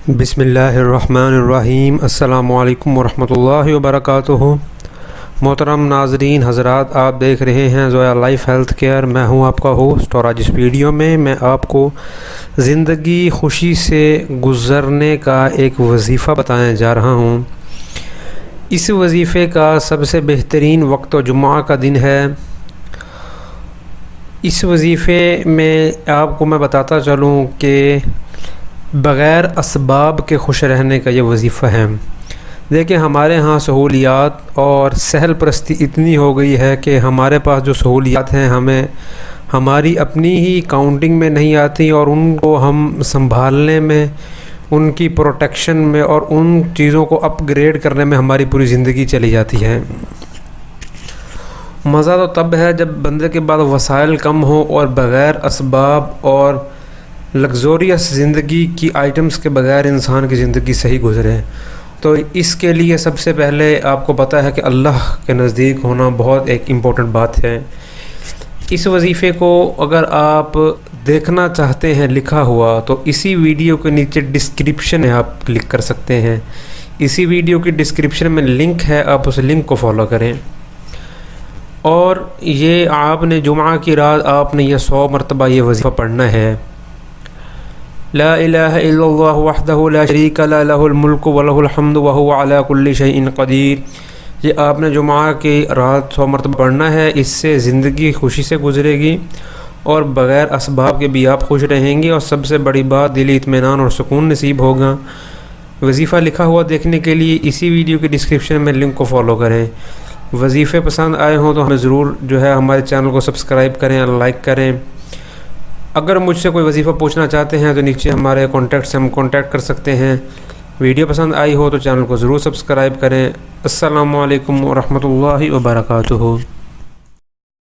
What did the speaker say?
بسم اللہ الرحمن الرحیم۔ السلام علیکم ورحمۃ اللہ وبرکاتہ۔ محترم ناظرین حضرات، آپ دیکھ رہے ہیں زویا لائف ہیلتھ کیئر۔ میں ہوں آپ کا ہوسٹ، اور آج اس ویڈیو میں آپ کو زندگی خوشی سے گزرنے کا ایک وظیفہ بتانے جا رہا ہوں۔ اس وظیفے کا سب سے بہترین وقت و جمعہ کا دن ہے۔ اس وظیفے میں آپ کو میں بتاتا چلوں کہ بغیر اسباب کے خوش رہنے کا یہ وظیفہ ہے۔ دیکھیں، ہمارے ہاں سہولیات اور سہل پرستی اتنی ہو گئی ہے کہ ہمارے پاس جو سہولیات ہیں ہمیں ہماری اپنی ہی کاؤنٹنگ میں نہیں آتی، اور ان کو ہم سنبھالنے میں، ان کی پروٹیکشن میں اور ان چیزوں کو اپ گریڈ کرنے میں ہماری پوری زندگی چلی جاتی ہے۔ مزہ تو تب ہے جب بندے کے بعد وسائل کم ہوں اور بغیر اسباب اور لگزوریس زندگی کی آئٹمز کے بغیر انسان کی زندگی صحیح گزرے۔ تو اس کے لیے سب سے پہلے آپ کو پتہ ہے کہ اللہ کے نزدیک ہونا بہت ایک امپورٹنٹ بات ہے۔ اس وظیفے کو اگر آپ دیکھنا چاہتے ہیں لکھا ہوا، تو اسی ویڈیو کے نیچے ڈسکرپشن ہے، آپ کلک کر سکتے ہیں۔ اسی ویڈیو کی ڈسکرپشن میں لنک ہے، آپ اس لنک کو فالو کریں۔ اور یہ آپ نے جمعہ کی رات آپ نے یہ 100 مرتبہ یہ وظیفہ پڑھنا ہے۔ لا الہ الا اللہ وحدہ لا شریک لہ لہ الملک ولہ الحمد وہو علی کل شیء قدیر۔ یہ آپ نے جمعہ کی رات 100 مرتبہ پڑھنا ہے۔ اس سے زندگی خوشی سے گزرے گی اور بغیر اسباب کے بھی آپ خوش رہیں گے، اور سب سے بڑی بات دلی اطمینان اور سکون نصیب ہوگا۔ وظیفہ لکھا ہوا دیکھنے کے لیے اسی ویڈیو کی ڈسکرپشن میں لنک کو فالو کریں۔ وظیفے پسند آئے ہوں تو ہمیں ضرور ہمارے چینل کو سبسکرائب کریں اور لائک کریں۔ اگر مجھ سے کوئی وظیفہ پوچھنا چاہتے ہیں تو نیچے ہمارے کانٹیکٹ سے ہم کانٹیکٹ کر سکتے ہیں۔ ویڈیو پسند آئی ہو تو چینل کو ضرور سبسکرائب کریں۔ السلام علیکم ورحمۃ اللہ وبرکاتہ۔